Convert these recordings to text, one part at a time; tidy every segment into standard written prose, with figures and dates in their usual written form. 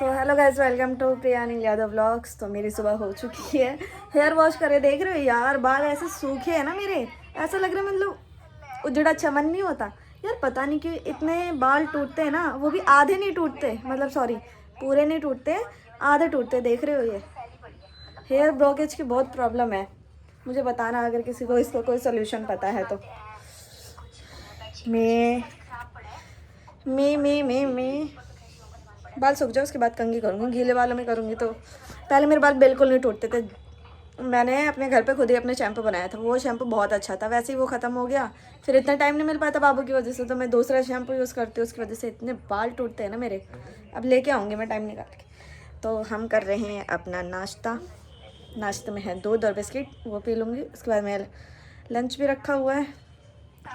तो hello guys, welcome to Priyani Yadav vlogs. तो मेरी सुबह हो चुकी है। हेयर वॉश करे, देख रहे हो यार, बाल ऐसे सूखे हैं ना मेरे। ऐसा लग रहा है मतलब उजड़ा चमन नहीं होता यार। पता नहीं क्यों इतने बाल टूटते हैं ना, वो भी आधे नहीं टूटते, मतलब सॉरी पूरे नहीं टूटते, आधे टूटते। देख रहे हो, ये हेयर ब्लॉकेज की बहुत प्रॉब्लम है। मुझे बताना अगर किसी को इसका कोई सोल्यूशन पता है तो। मैं मैं बाल सूख जाए उसके बाद कंघी करूँगी। गीले बालों में करूँगी तो पहले मेरे बाल बिल्कुल नहीं टूटते थे। मैंने अपने घर पे खुद ही अपने शैम्पू बनाया था, वो शैम्पू बहुत अच्छा था। वैसे ही वो ख़त्म हो गया, फिर इतना टाइम नहीं मिल पाता बाबू की वजह से, तो मैं दूसरा शैम्पू यूज़ करती हूँ। उसकी वजह से इतने बाल टूटते हैं ना मेरे। अब लेके आऊँगी मैं टाइम निकाल के। तो हम कर रहे हैं अपना नाश्ता। नाश्ते में है दूध और बिस्किट, वो पी लूँगी। उसके बाद मैं लंच भी रखा हुआ है,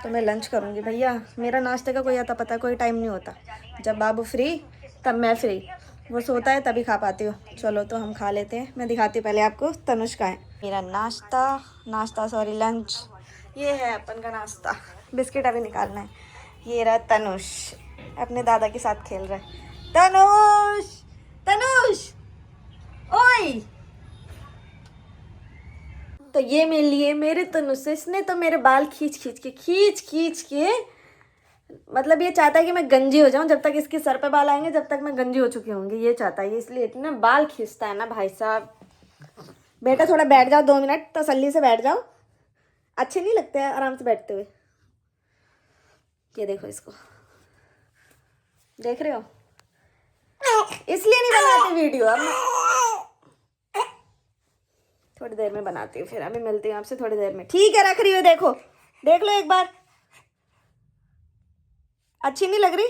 तो मैं लंच करूँगी। भैया मेरा नाश्ते का कोई आता पता कोई टाइम नहीं होता। जब बाबू फ्री तब मैं फ्री, वो सोता है तभी खा पाती हूँ। चलो तो हम खा लेते हैं। मैं दिखाती हूँ पहले आपको तनुष का है मेरा नाश्ता सॉरी लंच। ये है अपन का नाश्ता। बिस्किट अभी निकालना है। ये रहा तनुष, अपने दादा के साथ खेल रहा है। तनुष तनुष ओए। तो ये मेरे लिए मेरे तनुष से, इसने तो मेरे बाल खींच के मतलब ये चाहता है कि मैं गंजी हो जाऊं। जब तक इसके सर पे बाल आएंगे जब तक मैं गंजी हो चुकी होंगी, ये चाहता है। इसलिए इतने बाल खींचता है ना भाई साहब। बेटा थोड़ा बैठ जाओ, 2 मिनट तसल्ली से बैठ जाओ। अच्छे नहीं लगते हैं आराम से बैठते हुए। ये देखो इसको, देख रहे हो, इसलिए नहीं बनाती वीडियो। अब थोड़ी देर में बनाती हूँ, फिर अभी मिलती हूँ आपसे थोड़ी देर में। ठीक है, रख रही हूँ। देखो देख लो एक बार, अच्छी नहीं लग रही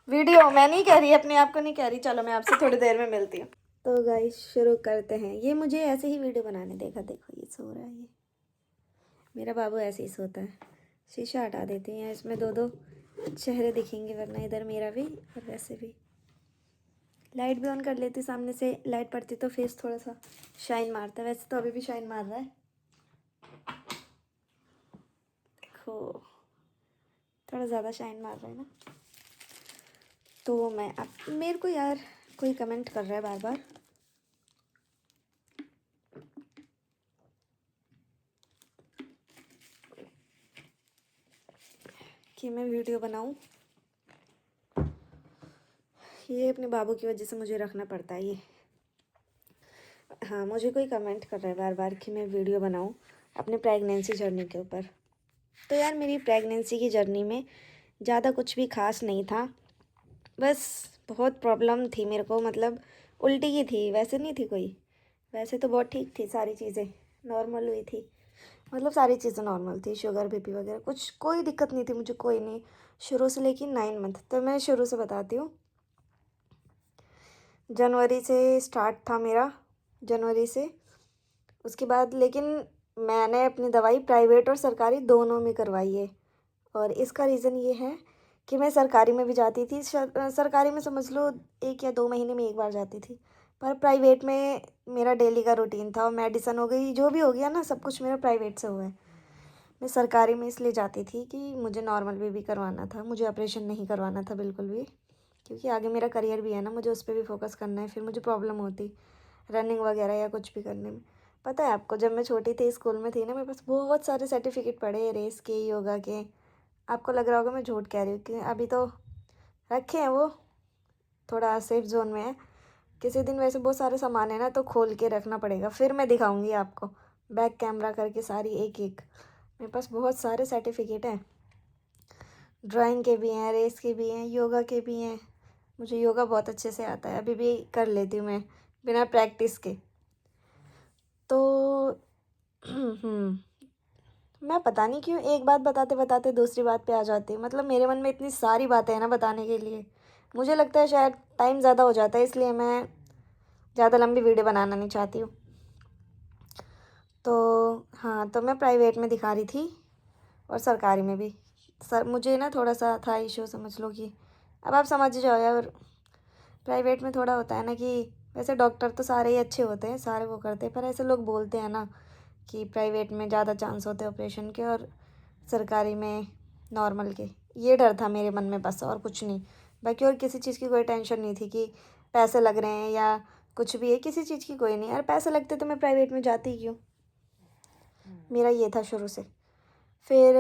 वीडियो। मैं नहीं कह रही, अपने आप को नहीं कह रही। चलो मैं आपसे थोड़ी देर में मिलती हूँ। तो गाइस शुरू करते हैं। ये मुझे ऐसे ही वीडियो बनाने देखा, देखो ये सो रहा है। ये मेरा बाबू ऐसे ही सोता है। शीशा हटा देती हैं, इसमें दो दो चेहरे दिखेंगे, वरना इधर मेरा भी और वैसे भी। लाइट भी ऑन कर लेती, सामने से लाइट पड़ती तो फेस थोड़ा सा शाइन मारता है। वैसे तो अभी भी शाइन मार रहा है, देखो थोड़ा ज़्यादा शाइन मार रहा है ना। तो मैं अब मेरे को यार कोई कमेंट कर रहा है बार बार कि मैं वीडियो बनाऊं। ये अपने बाबू की वजह से मुझे रखना पड़ता है ये। हाँ, मुझे कोई कमेंट कर रहा है बार बार कि मैं वीडियो बनाऊं अपने प्रेगनेंसी जर्नी के ऊपर। तो यार मेरी प्रेगनेंसी की जर्नी में ज़्यादा कुछ भी खास नहीं था। बस बहुत प्रॉब्लम थी मेरे को, मतलब उल्टी की थी, वैसे नहीं थी कोई। वैसे तो बहुत ठीक थी, सारी चीज़ें नॉर्मल हुई थी। मतलब सारी चीज़ें नॉर्मल थी, शुगर बीपी वगैरह कुछ कोई दिक्कत नहीं थी मुझे, कोई नहीं। शुरू से लेके 9 मंथ, तो मैं शुरू से बताती हूँ। जनवरी से स्टार्ट था मेरा, जनवरी से। उसके बाद लेकिन मैंने अपनी दवाई प्राइवेट और सरकारी दोनों में करवाई है। और इसका रीज़न ये है कि मैं सरकारी में भी जाती थी। सरकारी में समझ लो 1 या 2 महीने में एक बार जाती थी, पर प्राइवेट में मेरा डेली का रूटीन था। और मेडिसन हो गई, जो भी हो गया ना, सब कुछ मेरा प्राइवेट से हुआ है। मैं सरकारी में इसलिए जाती थी कि मुझे नॉर्मल बेबी करवाना था, मुझे ऑपरेशन नहीं करवाना था बिल्कुल भी। क्योंकि आगे मेरा करियर भी है ना, मुझे उस पर भी फोकस करना है। फिर मुझे प्रॉब्लम होती रनिंग वगैरह या कुछ भी करने में। पता है आपको, जब मैं छोटी थी स्कूल में थी ना, मेरे पास बहुत सारे सर्टिफिकेट पड़े, रेस के, योगा के। आपको लग रहा होगा मैं झूठ कह रही हूँ, कि अभी तो रखे हैं, वो थोड़ा सेफ जोन में है। किसी दिन वैसे बहुत सारे सामान है ना, तो खोल के रखना पड़ेगा, फिर मैं दिखाऊंगी आपको बैक कैमरा करके सारी एक एक। मेरे पास बहुत सारे सर्टिफिकेट हैं, ड्राइंग के भी हैं, रेस के भी हैं, योगा के भी हैं। मुझे योगा बहुत अच्छे से आता है, अभी भी कर लेती हूँ मैं बिना प्रैक्टिस के। तो मैं पता नहीं क्यों एक बात बताते बताते दूसरी बात पे आ जाती हूँ। मतलब मेरे मन में इतनी सारी बातें हैं ना बताने के लिए, मुझे लगता है शायद टाइम ज़्यादा हो जाता है, इसलिए मैं ज़्यादा लंबी वीडियो बनाना नहीं चाहती हूँ। तो हाँ, तो मैं प्राइवेट में दिखा रही थी और सरकारी में भी। सर मुझे ना थोड़ा सा था इशू, समझ लो कि अब आप समझ जाओ यार। प्राइवेट में थोड़ा होता है ना कि वैसे डॉक्टर तो सारे ही अच्छे होते हैं, सारे वो करते हैं, पर ऐसे लोग बोलते हैं ना कि प्राइवेट में ज़्यादा चांस होते हैं ऑपरेशन के और सरकारी में नॉर्मल के। ये डर था मेरे मन में बस, और कुछ नहीं। बाकी और किसी चीज़ की कोई टेंशन नहीं थी कि पैसे लग रहे हैं या कुछ भी है, किसी चीज़ की कोई नहीं। यार पैसे लगते तो मैं प्राइवेट में जाती क्यों, मेरा ये था शुरू से। फिर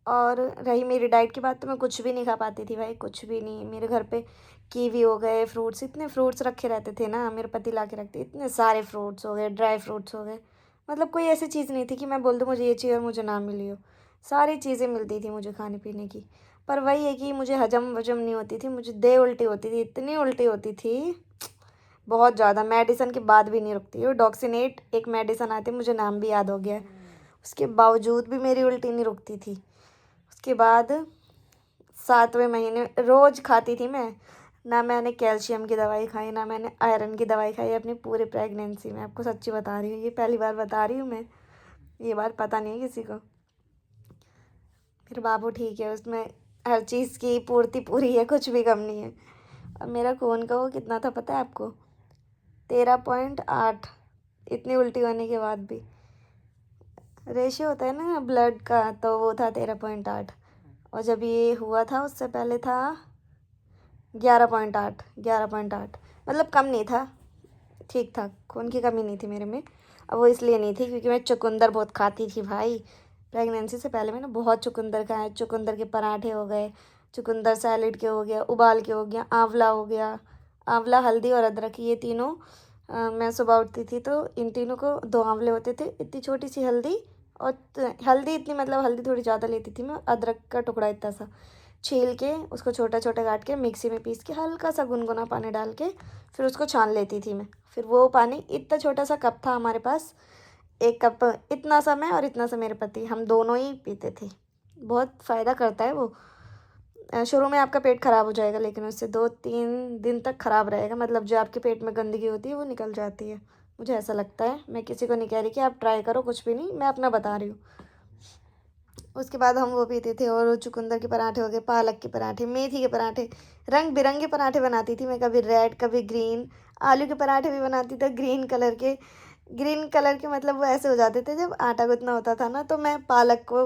और रही मेरी डाइट की बात, तो मैं कुछ भी नहीं खा पाती थी भाई, कुछ भी नहीं। मेरे घर पे कीवी हो गए, फ्रूट्स, इतने फ्रूट्स रखे रहते थे ना, मेरे पति ला के रखते, इतने सारे फ्रूट्स हो गए, ड्राई फ्रूट्स हो गए। मतलब कोई ऐसी चीज़ नहीं थी कि मैं बोल दूँ मुझे ये चाहिए और मुझे ना मिली हो। सारी चीज़ें मिलती थी मुझे खाने पीने की। पर वही है कि मुझे हजम वजम नहीं होती थी, मुझे दे उल्टी होती थी, इतनी उल्टी होती थी बहुत ज़्यादा, मेडिसिन के बाद भी नहीं रुकती। वो डॉक्सीनेट एक मेडिसिन आती है, मुझे नाम भी याद हो गया है, उसके बावजूद भी मेरी उल्टी नहीं रुकती थी। उसके बाद 7वें महीने रोज़ खाती थी मैं, ना मैंने कैल्शियम की दवाई खाई, ना मैंने आयरन की दवाई खाई अपनी पूरी प्रेगनेंसी में। आपको सच्ची बता रही हूँ, ये पहली बार बता रही हूँ मैं, ये बात पता नहीं है किसी को। फिर बाबू ठीक है, उसमें हर चीज़ की पूर्ति पूरी है, कुछ भी कम नहीं है। अब मेरा खून का वो कितना था पता है आपको? 13.8। इतनी उल्टी होने के बाद भी रेशियो होता है ना ब्लड का, तो वो था 13.8। और जब ये हुआ था उससे पहले था 11.8। 11.8 मतलब कम नहीं था, ठीक था, खून की कमी नहीं थी मेरे में। अब वो इसलिए नहीं थी क्योंकि मैं चुकंदर बहुत खाती थी भाई। प्रेगनेंसी से पहले मैंने बहुत चुकंदर खाए, चुकंदर के पराठे हो गए, चुकंदर सैलेड के हो गया, उबाल के हो गया, आंवला हो गया। आंवला, हल्दी और अदरक, ये तीनों मैं सुबह उठती थी तो इन तीनों को 2 आंवले होते थे, इतनी छोटी सी हल्दी, और हल्दी इतनी, मतलब हल्दी थोड़ी ज़्यादा लेती थी मैं, अदरक का टुकड़ा इतना सा छील के उसको छोटा छोटा काट के मिक्सी में पीस के हल्का सा गुनगुना पानी डाल के फिर उसको छान लेती थी मैं। फिर वो पानी, इतना छोटा सा कप था हमारे पास, 1 कप, इतना सा मैं और इतना सा मेरे पति, हम दोनों ही पीते थे। बहुत फ़ायदा करता है वो। शुरू में आपका पेट ख़राब हो जाएगा, लेकिन उससे 2-3 दिन तक ख़राब रहेगा, मतलब जो आपके पेट में गंदगी होती है वो निकल जाती है, मुझे ऐसा लगता है। मैं किसी को नहीं कह रही कि आप ट्राई करो, कुछ भी नहीं, मैं अपना बता रही हूँ। उसके बाद हम वो पीते थे, और वो चुकंदर के पराठे हो गए, पालक के पराठे, मेथी के पराठे, रंग बिरंगे पराठे बनाती थी मैं, कभी रेड कभी ग्रीन। आलू के पराठे भी बनाती थी ग्रीन कलर के। ग्रीन कलर के मतलब वो ऐसे हो जाते थे जब आटा गूंथना होता था ना, तो मैं पालक को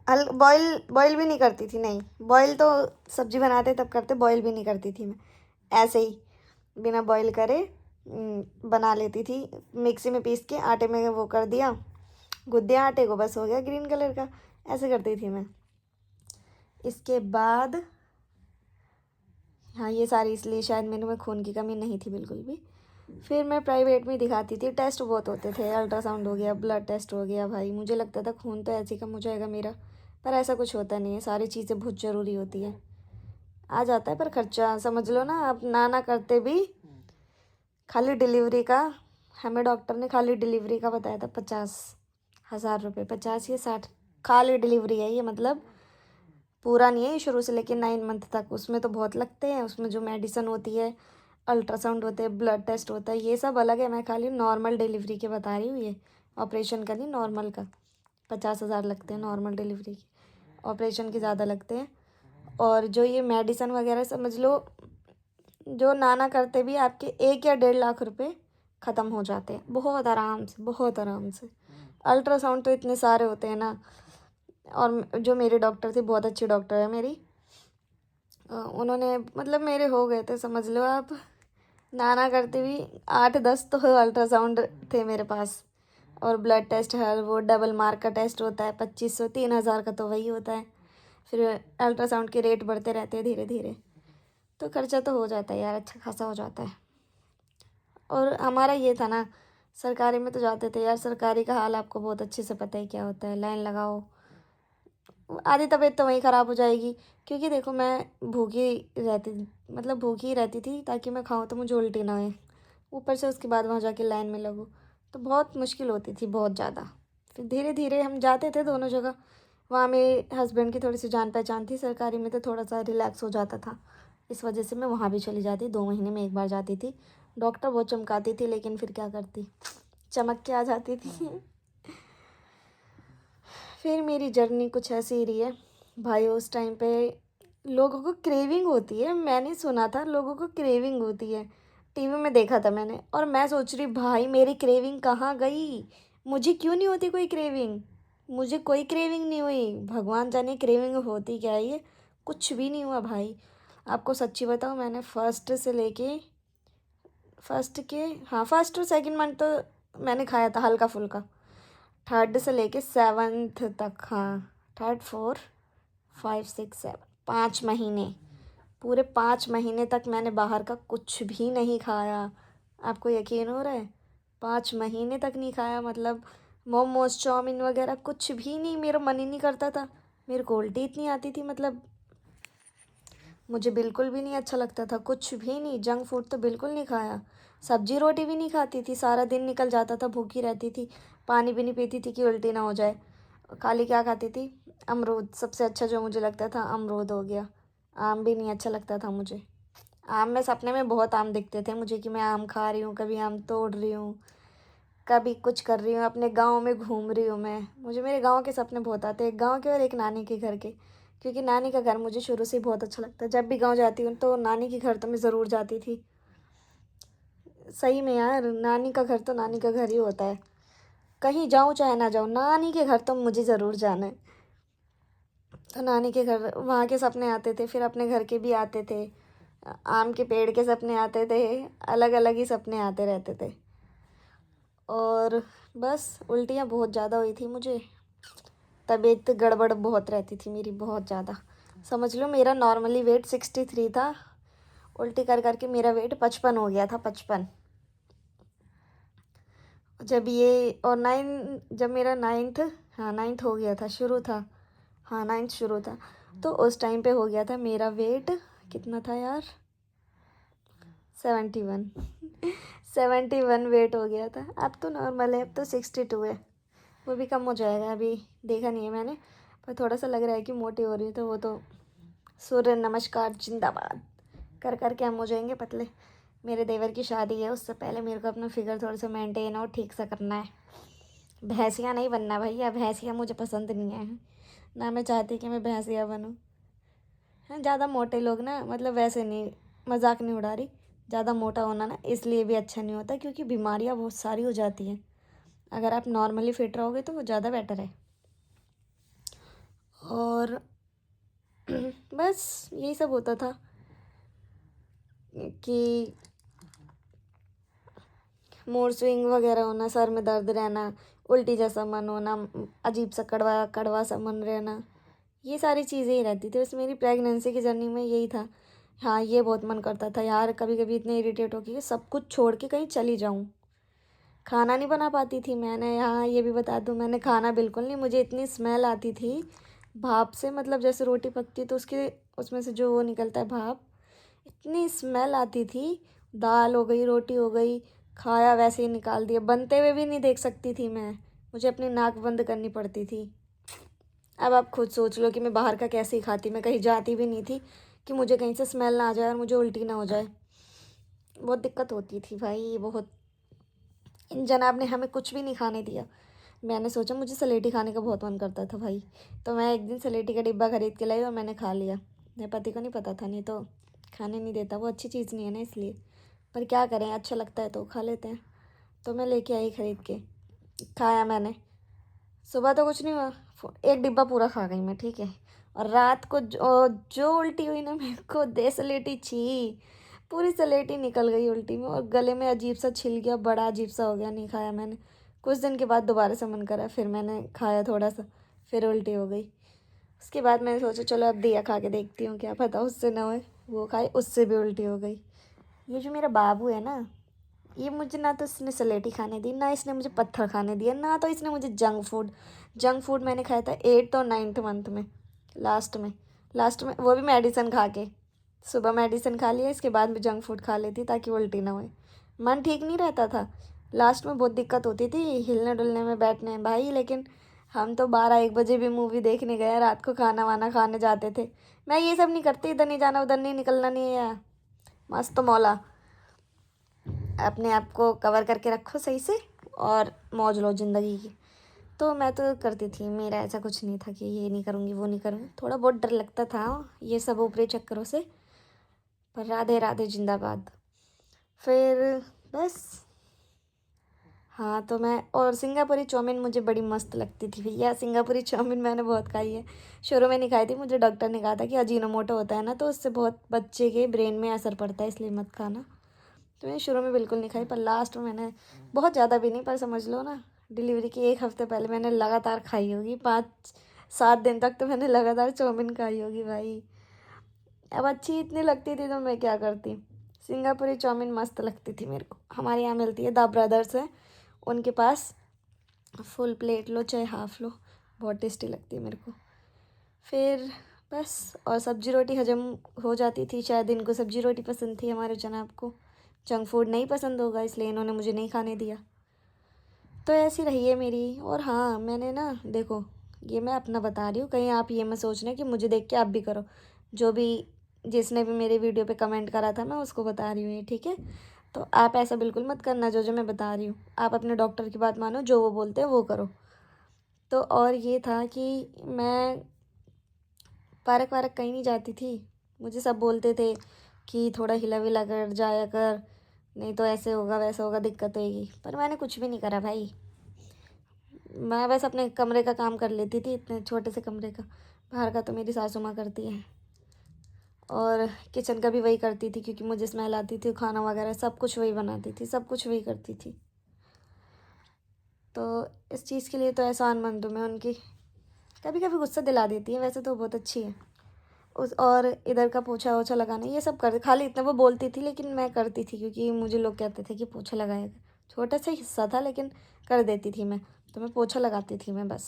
हल बॉईल बॉईल भी नहीं करती थी, नहीं बॉईल तो सब्जी बनाते तब करते, बॉईल भी नहीं करती थी मैं, ऐसे ही बिना बॉईल करे बना लेती थी। मिक्सी में पीस के आटे में वो कर दिया, गूँथ दिया आटे को, बस हो गया ग्रीन कलर का, ऐसे करती थी मैं। इसके बाद हाँ, ये सारी इसलिए शायद मेरे में खून की कमी नहीं थी बिल्कुल भी। फिर मैं प्राइवेट में दिखाती थी, टेस्ट बहुत होते थे, अल्ट्रासाउंड हो गया, ब्लड टेस्ट हो गया भाई, मुझे लगता था खून तो ऐसे ही कम हो जाएगा मेरा, पर ऐसा कुछ होता नहीं है, सारी चीज़ें बहुत ज़रूरी होती है। आ जाता है पर खर्चा समझ लो ना, आप ना करते भी। खाली डिलीवरी का हमें डॉक्टर ने खाली डिलीवरी का बताया था 50,000 रुपये, 50 या 60, खाली डिलीवरी है ये, मतलब पूरा नहीं है ये, शुरू से लेके 9 मंथ तक, उसमें तो बहुत लगते हैं, उसमें जो मेडिसिन होती है, अल्ट्रासाउंड होते हैं, ब्लड टेस्ट होता है, ये सब अलग है। मैं खाली नॉर्मल डिलीवरी के बता रही हूँ, ये ऑपरेशन का नहीं, नॉर्मल का 50,000 लगते हैं नॉर्मल डिलीवरी के, ऑपरेशन के ज़्यादा लगते हैं। और जो ये मेडिसिन वगैरह समझ लो, जो नाना करते भी आपके 1 या 1.5 लाख रुपए ख़त्म हो जाते हैं, बहुत आराम से, बहुत आराम से। अल्ट्रासाउंड तो इतने सारे होते हैं ना। और जो मेरे डॉक्टर थे, बहुत अच्छी डॉक्टर है मेरी, उन्होंने मतलब मेरे हो गए थे समझ लो आप, नाना करते भी 8-10 तो अल्ट्रासाउंड थे मेरे पास। और ब्लड टेस्ट है, वो डबल मार्क का टेस्ट होता है, 2500, 3,000 का तो वही होता है। फिर अल्ट्रासाउंड के रेट बढ़ते रहते हैं धीरे धीरे, तो खर्चा तो हो जाता है यार, अच्छा खासा हो जाता है। और हमारा ये था ना, सरकारी में तो जाते थे यार, सरकारी का हाल आपको बहुत अच्छे से पता है क्या होता है, लाइन लगाओ, आधी तबीयत तो वहीं ख़राब हो जाएगी। क्योंकि देखो मैं भूखी रहती, मतलब भूखी रहती थी ताकि मैं खाऊं तो मुझे उल्टी ना आए, ऊपर से उसके बाद वहाँ जाके लाइन में लगूँ, तो बहुत मुश्किल होती थी, बहुत ज़्यादा। फिर धीरे धीरे हम जाते थे दोनों जगह, वहाँ मेरे हस्बैंड की थोड़ी सी जान पहचान थी, सरकारी में तो थोड़ा सा रिलैक्स हो जाता था, इस वजह से मैं वहाँ भी चली जाती, 2 महीने में एक बार जाती थी। डॉक्टर बहुत चमकाती थी, लेकिन फिर क्या करती, चमक के आ जाती थी। फिर मेरी जर्नी कुछ ऐसी ही रही है भाई। उस टाइम पे लोगों को क्रेविंग होती है, मैंने सुना था लोगों को क्रेविंग होती है, टीवी में देखा था मैंने, और मैं सोच रही भाई मेरी क्रेविंग कहाँ गई, मुझे क्यों नहीं होती कोई क्रेविंग, मुझे कोई क्रेविंग नहीं हुई, भगवान जाने क्रेविंग होती क्या है ये, कुछ भी नहीं हुआ भाई। आपको सच्ची बताऊँ, मैंने फर्स्ट से लेके फर्स्ट और सेकंड मंथ तो मैंने खाया था हल्का फुल्का। थर्ड से लेके सेवन्थ तक, हाँ, थर्ड, फोर, 5, 6, 7, 5 महीने, पूरे 5 महीने तक मैंने बाहर का कुछ भी नहीं खाया। आपको यकीन हो रहा है? 5 महीने तक नहीं खाया, मतलब मोमोज, चाउमीन वगैरह कुछ भी नहीं, मेरा मन ही नहीं करता था। मेरे को उल्टी इतनी आती थी, मतलब मुझे बिल्कुल भी नहीं अच्छा लगता था, कुछ भी नहीं। जंक फूड तो बिल्कुल नहीं खाया। सब्जी रोटी भी नहीं खाती थी, सारा दिन निकल जाता था, भूखी रहती थी। पानी भी नहीं पीती थी कि उल्टी ना हो जाए। खाली क्या खाती थी? अमरूद, सबसे अच्छा जो मुझे लगता था अमरूद हो गया। आम भी नहीं अच्छा लगता था मुझे। आम में सपने में बहुत आम दिखते थे मुझे कि मैं आम खा रही हूँ, कभी आम तोड़ रही हूँ, कभी कुछ कर रही हूँ, अपने गांव में घूम रही हूँ मैं। मुझे मेरे गांव के सपने बहुत आते हैं, एक गांव के और एक नानी के घर के, क्योंकि नानी का घर मुझे शुरू से ही बहुत अच्छा लगता है। जब भी गांव जाती हूँ तो नानी के घर तो मैं ज़रूर जाती थी। सही में यार, नानी का घर तो नानी का घर ही होता है। कहीं जाऊँ चाहे ना जाऊँ, नानी के घर तो मुझे ज़रूर जाना है। तो नानी के घर, वहाँ के सपने आते थे, फिर अपने घर के भी आते थे। आम के पेड़ के सपने आते थे, अलग अलग ही सपने आते रहते थे। और बस उल्टियाँ बहुत ज़्यादा हुई थी मुझे, तबीयत गड़बड़ बहुत रहती थी मेरी, बहुत ज़्यादा। समझ लो मेरा नॉर्मली वेट 63 था, उल्टी कर करके मेरा वेट 55 हो गया था, 55। जब ये और जब मेरा नाइन्थ, हाँ नाइन्थ हो गया था, शुरू था, हाँ नाइन्थ शुरू था, तो उस टाइम पे हो गया था मेरा वेट, कितना था यार, 71। 71 वेट हो गया था। अब तो नॉर्मल है, अब तो 62 है। वो भी कम हो जाएगा, अभी देखा नहीं है मैंने, पर थोड़ा सा लग रहा है कि मोटी हो रही है, तो वो तो सूर्य नमस्कार जिंदाबाद कर कर के हम हो जाएंगे पतले। मेरे देवर की शादी है, उससे पहले मेरे को अपना फिगर थोड़ा सा मेंटेन और ठीक सा करना है। भैंसिया नहीं बनना भैया, भैंसिया मुझे पसंद नहीं है ना, मैं चाहती कि मैं भैंसिया बनूँ। हाँ, ज़्यादा मोटे लोग ना, मतलब वैसे नहीं, मजाक नहीं उड़ा रही, ज़्यादा मोटा होना ना इसलिए भी अच्छा नहीं होता, क्योंकि बीमारियाँ बहुत सारी हो जाती हैं। अगर आप नॉर्मली फिट रहोगे तो वो ज़्यादा बेटर है। और बस यही सब होता था कि मूड स्विंग वगैरह होना, सर में दर्द रहना, उल्टी जैसा मन होना, अजीब सा कड़वा कड़वा सा मन रहना, ये सारी चीज़ें ही रहती थी। बस मेरी प्रेगनेंसी की जर्नी में यही था। हाँ, ये बहुत मन करता था यार, कभी कभी इतने इरिटेट होके कि सब कुछ छोड़ के कहीं चली जाऊँ। खाना नहीं बना पाती थी मैंने, हाँ ये भी बता दूँ, मैंने खाना बिल्कुल नहीं, मुझे इतनी स्मेल आती थी भाप से, मतलब जैसे रोटी पकती है तो उसके उसमें से जो वो निकलता है भाप, इतनी स्मेल आती थी। दाल हो गई, रोटी हो गई, खाया वैसे ही निकाल दिया, बनते हुए भी नहीं देख सकती थी मैं, मुझे अपनी नाक बंद करनी पड़ती थी। अब आप खुद सोच लो कि मैं बाहर का कैसे ही खाती, मैं कहीं जाती भी नहीं थी कि मुझे कहीं से स्मेल ना आ जाए और मुझे उल्टी ना हो जाए। बहुत दिक्कत होती थी भाई, बहुत। इन जनाब ने हमें कुछ भी नहीं खाने दिया। मैंने सोचा, मुझे सलेटी खाने का बहुत मन करता था भाई, तो मैं एक दिन सलेटी का डिब्बा खरीद के लाई और मैंने खा लिया। मेरे पति को नहीं पता था, नहीं तो खाने नहीं देता, वो अच्छी चीज़ नहीं है ना इसलिए। पर क्या करें, अच्छा लगता है तो खा लेते हैं। तो मैं लेके आई खरीद के, खाया मैंने। सुबह तो कुछ नहीं हुआ, एक डिब्बा पूरा खा गई मैं, ठीक है। और रात को जो उल्टी हुई ना मेरे को, दे सलेटी छी, पूरी सलेटी निकल गई उल्टी में, और गले में अजीब सा छिल गया, बड़ा अजीब सा हो गया, नहीं खाया मैंने। कुछ दिन के बाद दोबारा से मन करा, फिर मैंने खाया थोड़ा सा, फिर उल्टी हो गई। उसके बाद मैंने सोचा चलो अब दिया खा के देखती हूँ, क्या पता उससे ना होए। वो खाई, उससे भी उल्टी हो गई। ये जो मेरा बाबू है ना, ये मुझे ना तो इसने सलेटी खाने दी, ना इसने मुझे पत्थर खाने दिया, ना तो इसने मुझे जंक फूड मैंने खाया था 8th और 9th मंथ में, लास्ट में वो भी मेडिसिन खा के। सुबह मेडिसिन खा लिया, इसके बाद में जंक फूड खा लेती ताकि उल्टी ना होए। मन ठीक नहीं रहता था, लास्ट में बहुत दिक्कत होती थी हिलने डुलने में, बैठने में भाई। लेकिन हम तो 12-1 बजे भी मूवी देखने गए, रात को खाना वाना खाने जाते थे। मैं ये सब नहीं करती, इधर नहीं जाना उधर नहीं निकलना, नहीं है मस्त मौला, अपने आप को कवर करके रखो सही से और मौज लो ज़िंदगी की। तो मैं तो करती थी, मेरा ऐसा कुछ नहीं था कि ये नहीं करूँगी वो नहीं करूँगी, थोड़ा बहुत डर लगता था ये सब ऊपरी चक्करों से, पर राधे राधे जिंदाबाद। फिर बस हाँ, तो मैं और सिंगापुरी चाउमीन मुझे बड़ी मस्त लगती थी भैया। सिंगापुरी चाउमीन मैंने बहुत खाई है। शुरू में नहीं खाई थी, मुझे डॉक्टर ने कहा था कि अजीनोमोटो होता है ना, तो उससे बहुत बच्चे के ब्रेन में असर पड़ता है, इसलिए मत खाना। तो मैंने शुरू में बिल्कुल नहीं खाई, पर लास्ट में मैंने बहुत ज़्यादा भी नहीं, पर समझ लो ना, डिलीवरी के 1 हफ्ते पहले मैंने लगातार खाई होगी। 5-7 दिन तक तो मैंने लगातार चाउमीन खाई होगी भाई। अब अच्छी इतनी लगती थी तो मैं क्या करती। सिंगापुरी चाउमीन मस्त लगती थी मेरे को। हमारे यहाँ मिलती है, द ब्रदर्स है उनके पास। फुल प्लेट लो चाहे हाफ लो, बहुत टेस्टी लगती है मेरे को। फिर बस, और सब्जी रोटी हजम हो जाती थी। शायद इनको सब्जी रोटी पसंद थी हमारे जनाब को, जंक फूड नहीं पसंद होगा, इसलिए इन्होंने मुझे नहीं खाने दिया। तो ऐसी रही है मेरी। और हाँ, मैंने ना देखो, ये मैं अपना बता रही हूँ, कहीं आप ये मत सोचना कि मुझे देख के आप भी करो। जो भी जिसने भी मेरे वीडियो पे कमेंट करा था मैं उसको बता रही हूँ ये, ठीक है। तो आप ऐसा बिल्कुल मत करना, जो जो मैं बता रही हूँ आप अपने डॉक्टर की बात मानो, जो वो बोलते हैं वो करो। तो और ये था कि मैं पार्क वार्क कहीं नहीं जाती थी। मुझे सब बोलते थे कि थोड़ा हिला विला कर जाया कर, नहीं तो ऐसे होगा वैसा होगा, दिक्कत होगी। पर मैंने कुछ भी नहीं करा भाई। मैं बस अपने कमरे का काम कर लेती थी, इतने छोटे से कमरे का। बाहर का तो मेरी सासू माँ करती है, और किचन का भी वही करती थी, क्योंकि मुझे स्मेल आती थी। खाना वगैरह सब कुछ वही बनाती थी, सब कुछ वही करती थी। तो इस चीज़ के लिए तो एहसानमंद हूँ मैं उनकी। कभी कभी गुस्सा दिला देती है, वैसे तो बहुत अच्छी है। उस और इधर का पोछा वोछा लगाना ये सब कर, खाली इतना वो बोलती थी लेकिन मैं करती थी, क्योंकि मुझे लोग कहते थे कि पोछा लगाया कर। छोटा सा हिस्सा था लेकिन कर देती थी मैं। तो मैं पोछा लगाती थी मैं बस।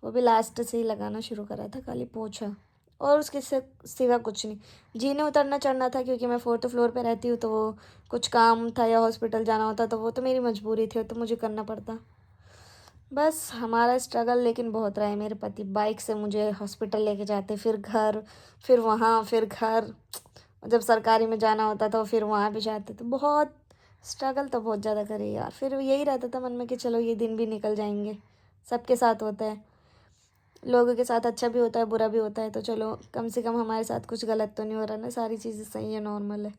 वो भी लास्ट से ही लगाना शुरू करा था, खाली पोछा। और उसके सिवा कुछ नहीं। जीने उतरना चढ़ना था, क्योंकि मैं 4th फ्लोर पे रहती हूँ, तो वो कुछ काम था या हॉस्पिटल जाना होता, तो वो तो मेरी मजबूरी थी, तो मुझे करना पड़ता। बस हमारा स्ट्रगल लेकिन बहुत रहा है। मेरे पति बाइक से मुझे हॉस्पिटल लेके जाते, फिर घर, फिर वहाँ, फिर घर। जब सरकारी में जाना होता था फिर वहाँ भी जाते, तो बहुत स्ट्रगल तो बहुत ज़्यादा करे यार। फिर यही रहता था मन में कि चलो ये दिन भी निकल जाएंगे। सबके साथ होता है, लोगों के साथ अच्छा भी होता है बुरा भी होता है, तो चलो कम से कम हमारे साथ कुछ गलत तो नहीं हो रहा ना, सारी चीज़ें सही है, नॉर्मल है।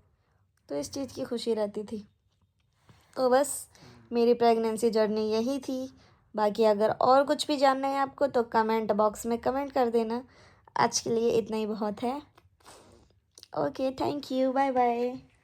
तो इस चीज़ की खुशी रहती थी। तो बस मेरी प्रेगनेंसी जर्नी यही थी। बाकी अगर और कुछ भी जानना है आपको तो कमेंट बॉक्स में कमेंट कर देना। आज के लिए इतना ही बहुत है। Okay, thank you, bye bye.